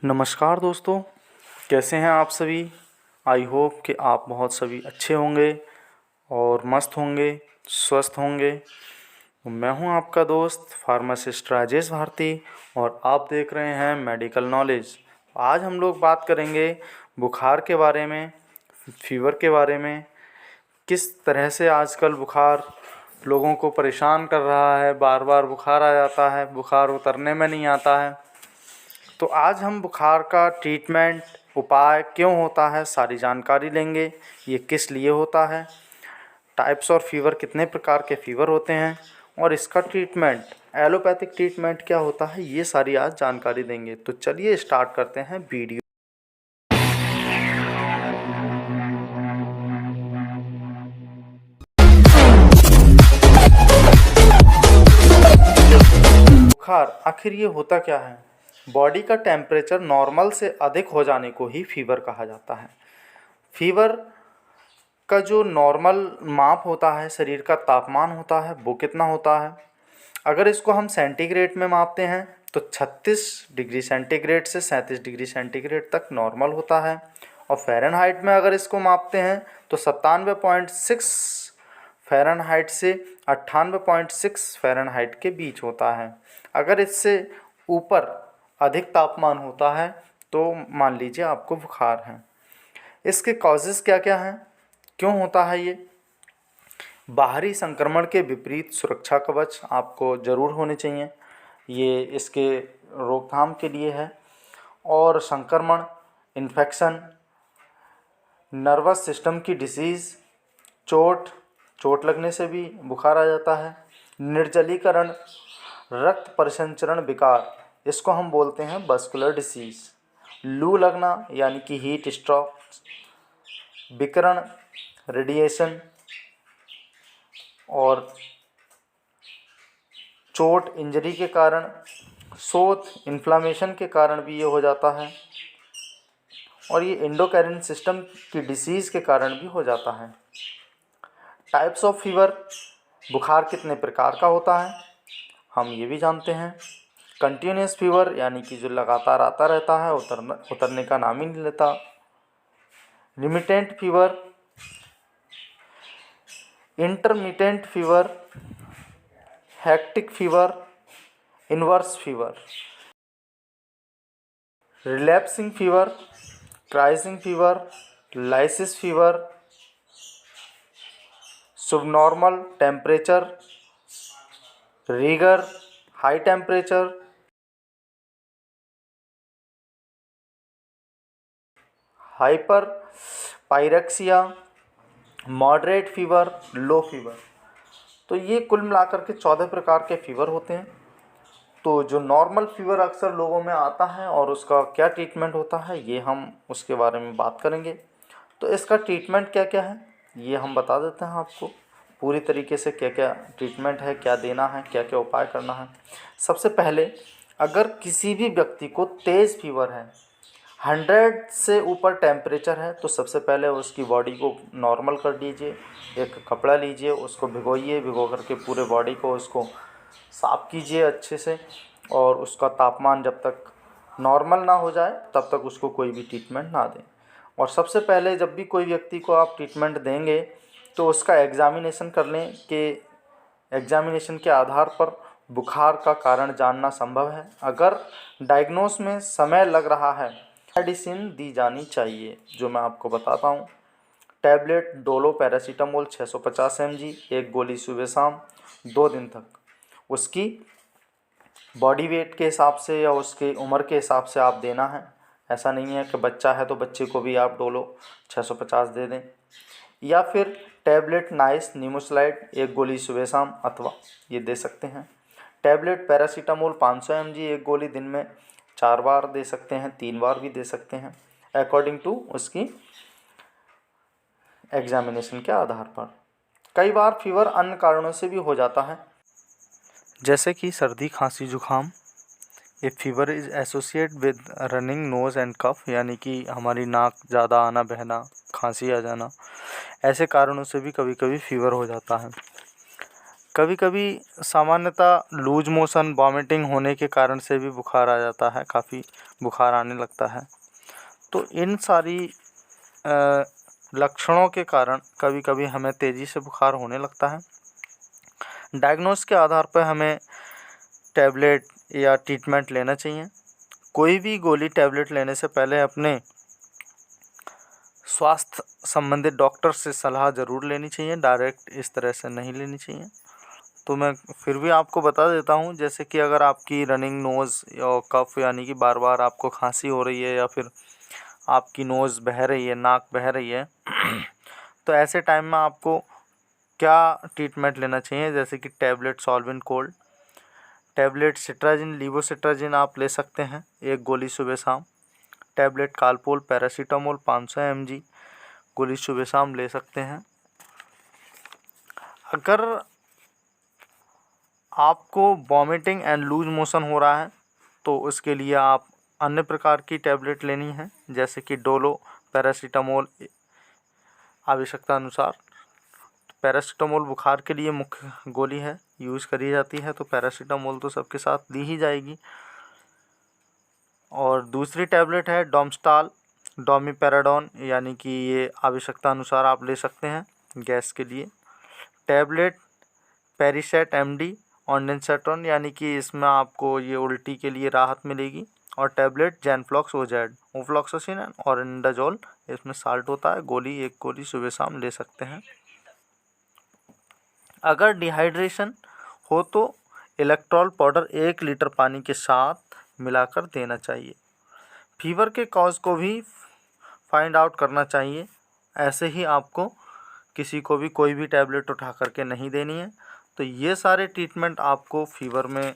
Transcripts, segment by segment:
नमस्कार दोस्तों, कैसे हैं आप सभी। आई होप कि आप बहुत सभी अच्छे होंगे और मस्त होंगे, स्वस्थ होंगे। मैं हूं आपका दोस्त फार्मासिस्ट राजेश भारती और आप देख रहे हैं मेडिकल नॉलेज। आज हम लोग बात करेंगे बुखार के बारे में, फीवर के बारे में। किस तरह से आजकल बुखार लोगों को परेशान कर रहा है, बार बार बुखार आ जाता है, बुखार उतरने में नहीं आता है। तो आज हम बुखार का ट्रीटमेंट, उपाय क्यों होता है, सारी जानकारी लेंगे। ये किस लिए होता है, टाइप्स और फीवर, कितने प्रकार के फीवर होते हैं और इसका ट्रीटमेंट, एलोपैथिक ट्रीटमेंट क्या होता है, ये सारी आज जानकारी देंगे। तो चलिए स्टार्ट करते हैं वीडियो। बुखार आखिर ये होता क्या है। बॉडी का टेम्परेचर नॉर्मल से अधिक हो जाने को ही फीवर कहा जाता है। फीवर का जो नॉर्मल माप होता है, शरीर का तापमान होता है, वो कितना होता है। अगर इसको हम सेंटीग्रेड में मापते हैं तो 36 डिग्री सेंटीग्रेड से 37 डिग्री सेंटीग्रेड तक नॉर्मल होता है। और फ़ारेनहाइट में अगर इसको मापते हैं तो 97.6 फ़ारेनहाइट से 98.6 फ़ारेनहाइट के बीच होता है। अगर इससे ऊपर अधिक तापमान होता है तो मान लीजिए आपको बुखार है। इसके कॉजेज़ क्या क्या हैं, क्यों होता है ये। बाहरी संक्रमण के विपरीत सुरक्षा कवच आपको ज़रूर होने चाहिए, ये इसके रोकथाम के लिए है। और संक्रमण, इन्फेक्शन, नर्वस सिस्टम की डिसीज़, चोट लगने से भी बुखार आ जाता है। निर्जलीकरण, रक्त परिसंचरण विकार, इसको हम बोलते हैं वस्कुलर डिसीज़। लू लगना यानी कि हीट स्ट्रोक, विकिरण, रेडिएशन और चोट, इंजरी के कारण, शोथ, इन्फ्लामेशन के कारण भी ये हो जाता है। और ये एंडोक्राइन सिस्टम की डिसीज़ के कारण भी हो जाता है। टाइप्स ऑफ फीवर, बुखार कितने प्रकार का होता है हम ये भी जानते हैं। कंटिन्यूस फीवर यानी कि जो लगातार आता रहता है, उतरने का नाम ही नहीं लेता। Remittent fever, intermittent fever, hectic fever, inverse fever, relapsing fever, crisis fever, lysis fever, subnormal temperature, rigour, high temperature, hyperpyrexia, moderate fever, low fever. तो ये कुल मिलाकर के 14 प्रकार के फीवर होते हैं। तो जो नॉर्मल फीवर अक्सर लोगों में आता है और उसका क्या ट्रीटमेंट होता है, ये हम उसके बारे में बात करेंगे। तो इसका ट्रीटमेंट क्या क्या है ये हम बता देते हैं आपको पूरी तरीके से, क्या क्या ट्रीटमेंट है, क्या देना है, क्या क्या उपाय करना है। सबसे पहले, अगर किसी भी व्यक्ति को तेज़ फीवर है, 100 से ऊपर टेम्परेचर है, तो सबसे पहले उसकी बॉडी को नॉर्मल कर दीजिए। एक कपड़ा लीजिए, उसको भिगोइए, भिगो करके पूरे बॉडी को उसको साफ़ कीजिए अच्छे से। और उसका तापमान जब तक नॉर्मल ना हो जाए तब तक उसको कोई भी ट्रीटमेंट ना दें। और सबसे पहले जब भी कोई व्यक्ति को आप ट्रीटमेंट देंगे तो उसका एग्ज़ामिनेशन कर लें कि एग्ज़ामिनेशन के आधार पर बुखार का कारण जानना संभव है। अगर डायग्नोस में समय लग रहा है, मेडिसिन दी जानी चाहिए, जो मैं आपको बताता हूँ। टैबलेट डोलो पैरासीटामोल 650 mg, एक गोली सुबह शाम 2 दिन तक। उसकी बॉडी वेट के हिसाब से या उसकी उम्र के हिसाब से आप देना है। ऐसा नहीं है कि बच्चा है तो बच्चे को भी आप डोलो 650 दे दें। या फिर टैबलेट नाइस नीमोसलाइड, एक गोली सुबह शाम अथवा ये दे सकते हैं। टैबलेट पैरासीटामोल 500 mg, एक गोली दिन में 4 बार दे सकते हैं, 3 बार भी दे सकते हैं, अकॉर्डिंग टू उसकी एग्जामिनेशन के आधार पर। कई बार फीवर अन्य कारणों से भी हो जाता है, जैसे कि सर्दी, खांसी, जुखाम। ये fever is associate with running nose and cough, यानी कि हमारी नाक ज़्यादा आना बहना, खांसी आ जाना, ऐसे कारणों से भी कभी कभी फीवर हो जाता है। कभी कभी सामान्यतः लूज मोशन वॉमिटिंग होने के कारण से भी बुखार आ जाता है, काफ़ी बुखार आने लगता है। तो इन सारी लक्षणों के कारण कभी कभी हमें तेज़ी से बुखार होने लगता है। डायग्नोस के आधार पर हमें टैबलेट या ट्रीटमेंट लेना चाहिए। कोई भी गोली टैबलेट लेने से पहले अपने स्वास्थ्य संबंधित डॉक्टर से सलाह ज़रूर लेनी चाहिए, डायरेक्ट इस तरह से नहीं लेनी चाहिए। तो मैं फिर भी आपको बता देता हूँ, जैसे कि अगर आपकी रनिंग नोज़ या कफ यानी कि बार बार आपको खांसी हो रही है या फिर आपकी नोज़ बह रही है, नाक बह रही है तो ऐसे टाइम में आपको क्या ट्रीटमेंट लेना चाहिए, जैसे कि tablet solvent cold, tablet cetirizine levocetirizine आप ले सकते हैं 1 गोली सुबह शाम। टैबलेट कालपोल पैरासीटामोल 500 mg गोली सुबह शाम ले सकते हैं। अगर आपको वॉमिटिंग एंड लूज मोशन हो रहा है तो उसके लिए आप अन्य प्रकार की टैबलेट लेनी है, जैसे कि डोलो पैरासीटामोल आवश्यकता अनुसार। पैरासीटामोल बुखार के लिए मुख्य गोली है, यूज़ करी जाती है, तो पैरासीटामोल तो सबके साथ दी ही जाएगी। और दूसरी टैबलेट है डोमस्टाल डोमिपेराडोन, यानी कि ये आवश्यकता अनुसार आप ले सकते हैं गैस के लिए। टैबलेट पेरिसेट एमडी ऑन्डेंसेट्रॉन, यानी कि इसमें आपको ये उल्टी के लिए राहत मिलेगी। और टैबलेट जैनफ्लॉक्स ओजेड ओफ्लॉक्सासिन और इंडाजोल, इसमें साल्ट होता है, गोली 1 गोली सुबह शाम ले सकते हैं। अगर डिहाइड्रेशन हो तो इलेक्ट्रॉल पाउडर 1 लीटर पानी के साथ मिलाकर देना चाहिए। फीवर के कॉज को भी फाइंड आउट करना चाहिए। ऐसे ही आपको किसी को भी कोई भी टैबलेट उठा करके नहीं देनी है। तो ये सारे ट्रीटमेंट आपको फीवर में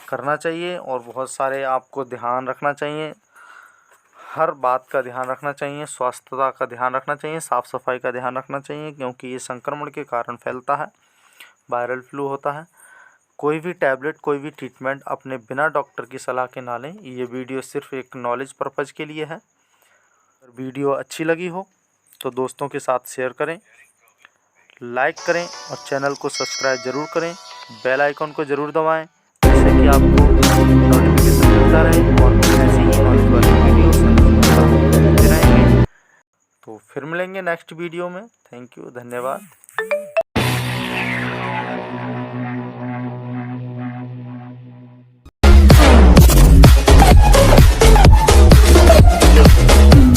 करना चाहिए और बहुत सारे आपको ध्यान रखना चाहिए, हर बात का ध्यान रखना चाहिए, स्वास्थ्यता का ध्यान रखना चाहिए, साफ़ सफाई का ध्यान रखना चाहिए, क्योंकि ये संक्रमण के कारण फैलता है, वायरल फ्लू होता है। कोई भी टैबलेट कोई भी ट्रीटमेंट अपने बिना डॉक्टर की सलाह के ना लें। ये वीडियो सिर्फ एक नॉलेज पर्पज़ के लिए है। अगर वीडियो अच्छी लगी हो तो दोस्तों के साथ शेयर करें, लाइक करें और चैनल को सब्सक्राइब ज़रूर करें। बेल आइकन को ज़रूर दबाएं, जिससे कि आपको नोटिफिकेशन मिलता रहे और ऐसी ही नॉलेज वाली वीडियो मिलते रहेंगे। तो फिर मिलेंगे नेक्स्ट वीडियो में। थैंक यू, धन्यवाद।